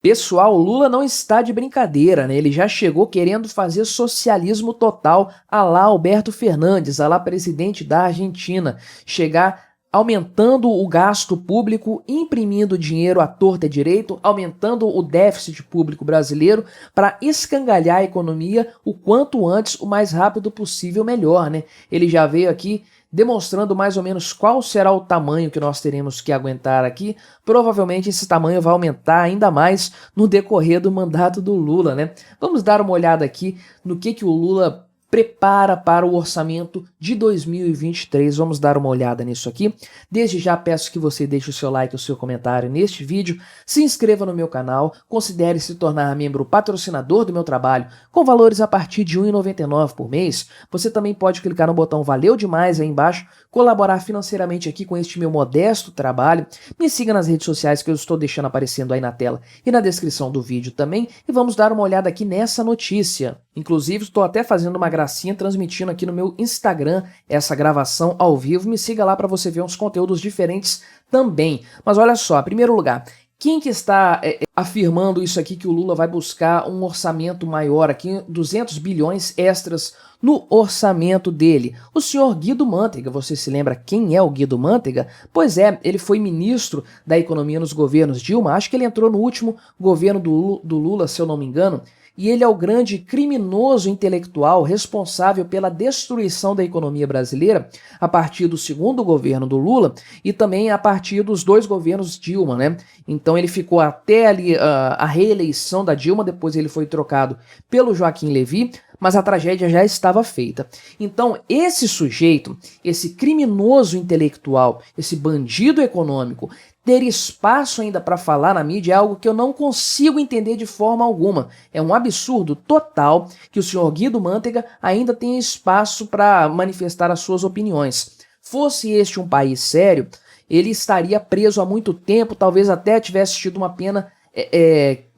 Pessoal, o Lula não está de brincadeira, né? Ele já chegou querendo fazer socialismo total à lá Alberto Fernandes, à lá presidente da Argentina. Chegar aumentando o gasto público, imprimindo dinheiro à torta e direito, aumentando o déficit público brasileiro para escangalhar a economia o quanto antes, o mais rápido possível, melhor, né? Ele já veio aqui demonstrando mais ou menos qual será o tamanho que nós teremos que aguentar aqui. Provavelmente esse tamanho vai aumentar ainda mais no decorrer do mandato do Lula, né? Vamos dar uma olhada aqui no que o Lula prepara para o orçamento de 2023. Vamos dar uma olhada nisso aqui. Desde já peço que você deixe o seu like e o seu comentário neste vídeo, se inscreva no meu canal, considere se tornar membro patrocinador do meu trabalho com valores a partir de R$ 1,99 por mês. Você também pode clicar no botão Valeu Demais aí embaixo, colaborar financeiramente aqui com este meu modesto trabalho. Me siga nas redes sociais que eu estou deixando aparecendo aí na tela e na descrição do vídeo também. E vamos dar uma olhada aqui nessa notícia. Inclusive, estou até fazendo uma gracinha transmitindo aqui no meu Instagram essa gravação ao vivo. Me siga lá para você ver uns conteúdos diferentes também. Mas olha só, em primeiro lugar, quem que está afirmando isso aqui, que o Lula vai buscar um orçamento maior aqui, 200 bilhões extras no orçamento dele? O senhor Guido Mantega. Você se lembra quem é o Guido Mantega? Pois é, ele foi ministro da Economia nos governos Dilma, acho que ele entrou no último governo do Lula, se eu não me engano, e ele é o grande criminoso intelectual responsável pela destruição da economia brasileira a partir do segundo governo do Lula e também a partir dos dois governos Dilma, né? Então ele ficou até ali a reeleição da Dilma, depois ele foi trocado pelo Joaquim Levy, mas a tragédia já estava feita. Então esse sujeito, esse criminoso intelectual, esse bandido econômico, ter espaço ainda para falar na mídia é algo que eu não consigo entender de forma alguma. É um absurdo total que o senhor Guido Mantega ainda tenha espaço para manifestar as suas opiniões. Fosse este um país sério, ele estaria preso há muito tempo, talvez até tivesse tido uma pena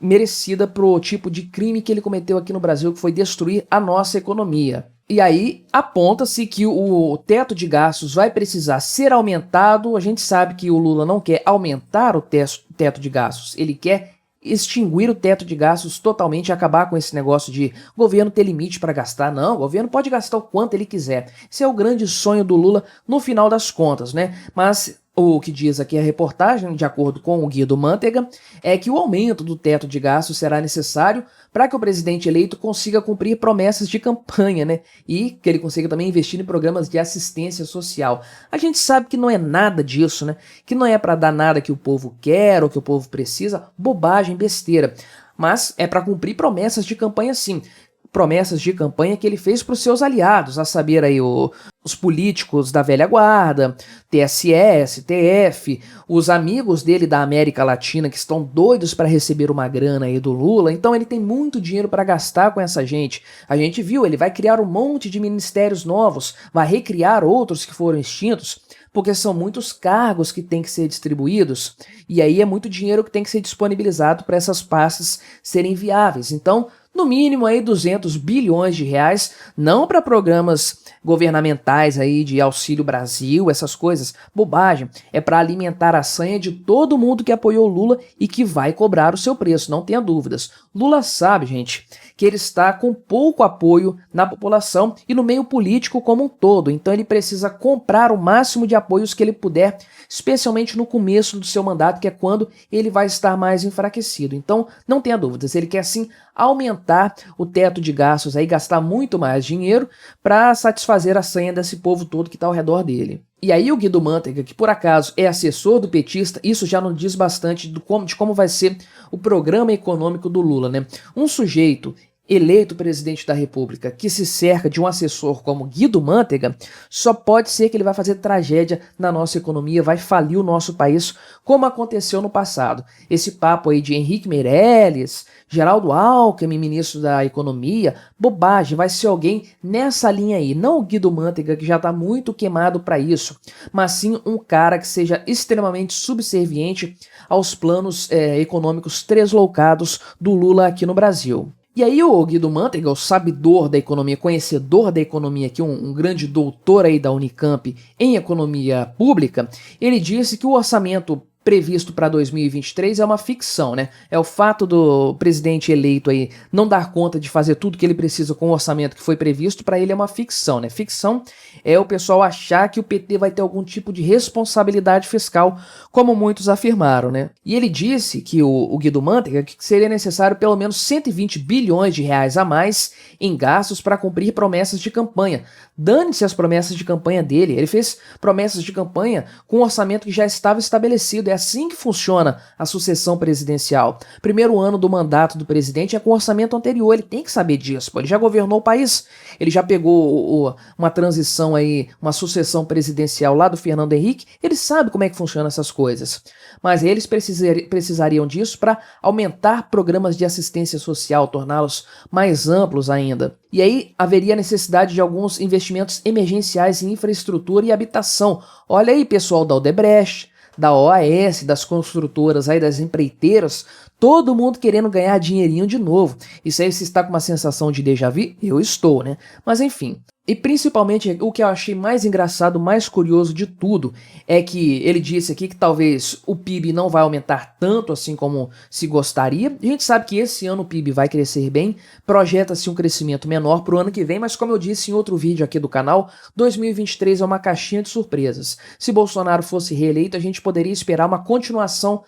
merecida pro tipo de crime que ele cometeu aqui no Brasil, que foi destruir a nossa economia. E aí aponta-se que o teto de gastos vai precisar ser aumentado. A gente sabe que o Lula não quer aumentar o teto de gastos, ele quer extinguir o teto de gastos totalmente, acabar com esse negócio de governo ter limite para gastar. Não, o governo pode gastar o quanto ele quiser. Esse é o grande sonho do Lula no final das contas, né? Mas o que diz aqui a reportagem, de acordo com o Guido Mantega, é que o aumento do teto de gastos será necessário para que o presidente eleito consiga cumprir promessas de campanha, né? E que ele consiga também investir em programas de assistência social. A gente sabe que não é nada disso, né? Que não é para dar nada que o povo quer ou que o povo precisa. Bobagem, besteira. Mas é para cumprir promessas de campanha, sim. Promessas de campanha que ele fez para os seus aliados, a saber aí os políticos da velha guarda, TSE, STF, os amigos dele da América Latina que estão doidos para receber uma grana aí do Lula. Então ele tem muito dinheiro para gastar com essa gente. A gente viu, ele vai criar um monte de ministérios novos, vai recriar outros que foram extintos, porque são muitos cargos que têm que ser distribuídos, e aí é muito dinheiro que tem que ser disponibilizado para essas pastas serem viáveis. Então, no mínimo aí 200 bilhões de reais, não para programas governamentais aí de Auxílio Brasil, essas coisas, bobagem, é para alimentar a sanha de todo mundo que apoiou Lula e que vai cobrar o seu preço, não tenha dúvidas. Lula sabe, gente, que ele está com pouco apoio na população e no meio político como um todo, então ele precisa comprar o máximo de apoios que ele puder, especialmente no começo do seu mandato, que é quando ele vai estar mais enfraquecido. Então, não tenha dúvidas, ele quer sim aumentar o teto de gastos, aí gastar muito mais dinheiro para satisfazer a sanha desse povo todo que está ao redor dele. E aí o Guido Mantega, que por acaso é assessor do petista, isso já nos diz bastante de como vai ser o programa econômico do Lula, né? Um sujeito eleito presidente da República que se cerca de um assessor como Guido Mantega, só pode ser que ele vai fazer tragédia na nossa economia, vai falir o nosso país, como aconteceu no passado. Esse papo aí de Henrique Meirelles, Geraldo Alckmin, ministro da Economia, bobagem, vai ser alguém nessa linha aí, não o Guido Mantega, que já está muito queimado para isso, mas sim um cara que seja extremamente subserviente aos planos econômicos tresloucados do Lula aqui no Brasil. E aí o Guido Mantega, o sabedor da economia, conhecedor da economia, aqui um grande doutor aí da Unicamp em economia pública, ele disse que o orçamento previsto para 2023 é uma ficção, né? É o fato do presidente eleito aí não dar conta de fazer tudo que ele precisa com o orçamento que foi previsto, para ele é uma ficção, né? Ficção é o pessoal achar que o PT vai ter algum tipo de responsabilidade fiscal, como muitos afirmaram, né? E ele disse que o Guido Mantega que seria necessário pelo menos 120 bilhões de reais a mais em gastos para cumprir promessas de campanha. Dane-se as promessas de campanha dele, ele fez promessas de campanha com um orçamento que já estava estabelecido. É assim que funciona a sucessão presidencial. Primeiro ano do mandato do presidente é com o orçamento anterior, ele tem que saber disso, pô. Ele já governou o país, ele já pegou uma transição aí, uma sucessão presidencial lá do Fernando Henrique, ele sabe como é que funcionam essas coisas. Mas eles precisariam disso para aumentar programas de assistência social, torná-los mais amplos ainda. E aí haveria necessidade de alguns investimentos emergenciais em infraestrutura e habitação. Olha aí, pessoal da Odebrecht, da OAS, das construtoras aí, das empreiteiras, todo mundo querendo ganhar dinheirinho de novo. Isso aí, se está com uma sensação de déjà vu, eu estou, né? Mas enfim. E principalmente o que eu achei mais engraçado, mais curioso de tudo, é que ele disse aqui que talvez o PIB não vai aumentar tanto assim como se gostaria. A gente sabe que esse ano o PIB vai crescer bem, projeta-se um crescimento menor para o ano que vem, mas como eu disse em outro vídeo aqui do canal, 2023 é uma caixinha de surpresas. Se Bolsonaro fosse reeleito, a gente poderia esperar uma continuação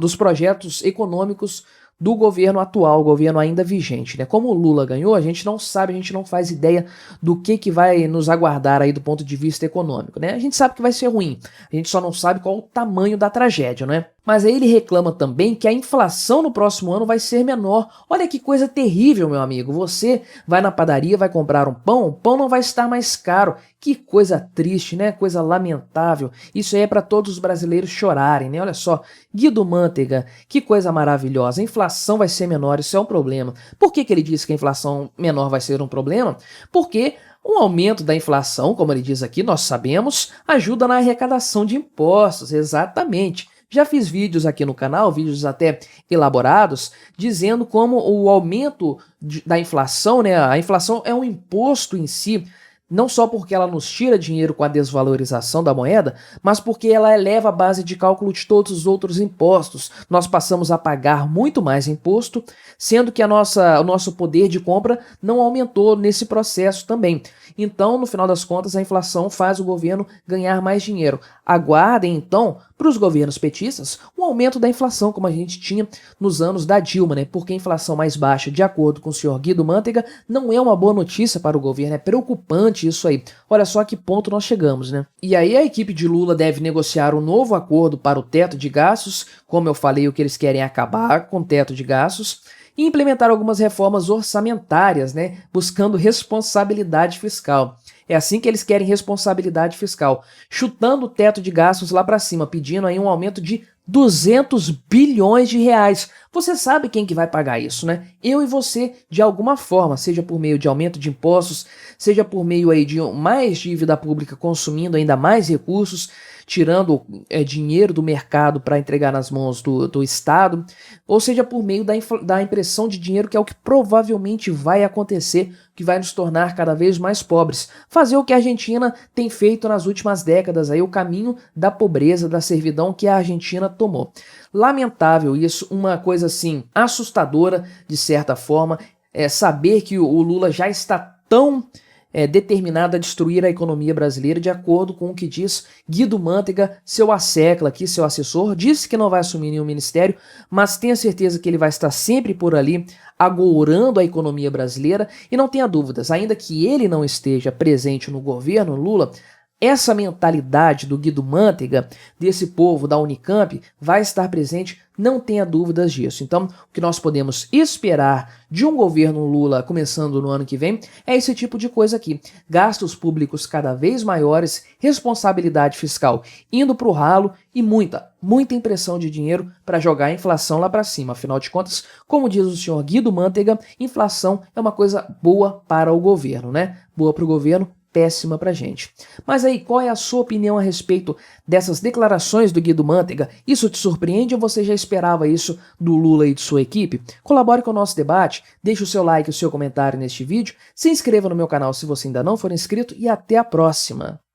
dos projetos econômicos do governo atual, o governo ainda vigente, né? Como o Lula ganhou, a gente não sabe, a gente não faz ideia do que vai nos aguardar aí do ponto de vista econômico, né? A gente sabe que vai ser ruim, a gente só não sabe qual o tamanho da tragédia, né? Mas aí ele reclama também que a inflação no próximo ano vai ser menor. Olha que coisa terrível, meu amigo. Você vai na padaria, vai comprar um pão, o pão não vai estar mais caro. Que coisa triste, né? Coisa lamentável. Isso aí é para todos os brasileiros chorarem, né? Olha só, Guido Mantega, que coisa maravilhosa. A inflação vai ser menor, isso é um problema. Por que ele disse que a inflação menor vai ser um problema? Porque um aumento da inflação, como ele diz aqui, nós sabemos, ajuda na arrecadação de impostos, exatamente. Já fiz vídeos aqui no canal, vídeos até elaborados, dizendo como o aumento da inflação, né? A inflação é um imposto em si, não só porque ela nos tira dinheiro com a desvalorização da moeda, mas porque ela eleva a base de cálculo de todos os outros impostos. Nós passamos a pagar muito mais imposto, sendo que o nosso poder de compra não aumentou nesse processo também. Então, no final das contas, a inflação faz o governo ganhar mais dinheiro. Aguardem, então, para os governos petistas, um aumento da inflação, como a gente tinha nos anos da Dilma, né? Porque a inflação mais baixa, de acordo com o senhor Guido Mantega, não é uma boa notícia para o governo, é preocupante isso aí. Olha só a que ponto nós chegamos, né? E aí a equipe de Lula deve negociar um novo acordo para o teto de gastos, como eu falei, o que eles querem é acabar com o teto de gastos, e implementar algumas reformas orçamentárias, né? Buscando responsabilidade fiscal. É assim que eles querem responsabilidade fiscal, chutando o teto de gastos lá para cima, pedindo aí um aumento de 200 bilhões de reais. Você sabe quem que vai pagar isso, né? Eu e você, de alguma forma, seja por meio de aumento de impostos, seja por meio aí de mais dívida pública consumindo ainda mais recursos, tirando dinheiro do mercado para entregar nas mãos do Estado, ou seja por meio da impressão de dinheiro, que é o que provavelmente vai acontecer, que vai nos tornar cada vez mais pobres. Fazer o que a Argentina tem feito nas últimas décadas, aí, o caminho da pobreza, da servidão que a Argentina tomou. Lamentável isso, uma coisa assim assustadora de certa forma, saber que o Lula já está tão determinado a destruir a economia brasileira, de acordo com o que diz Guido Mantega, seu assecla aqui, seu assessor, disse que não vai assumir nenhum ministério, mas tenha certeza que ele vai estar sempre por ali, agourando a economia brasileira, e não tenha dúvidas, ainda que ele não esteja presente no governo Lula, essa mentalidade do Guido Mantega, desse povo da Unicamp, vai estar presente, não tenha dúvidas disso. Então, o que nós podemos esperar de um governo Lula começando no ano que vem é esse tipo de coisa aqui. Gastos públicos cada vez maiores, responsabilidade fiscal indo para o ralo e muita impressão de dinheiro para jogar a inflação lá para cima. Afinal de contas, como diz o senhor Guido Mantega, inflação é uma coisa boa para o governo, né? Boa para o governo, péssima pra gente. Mas aí, qual é a sua opinião a respeito dessas declarações do Guido Mantega? Isso te surpreende ou você já esperava isso do Lula e de sua equipe? Colabore com o nosso debate, deixe o seu like e o seu comentário neste vídeo, se inscreva no meu canal se você ainda não for inscrito e até a próxima!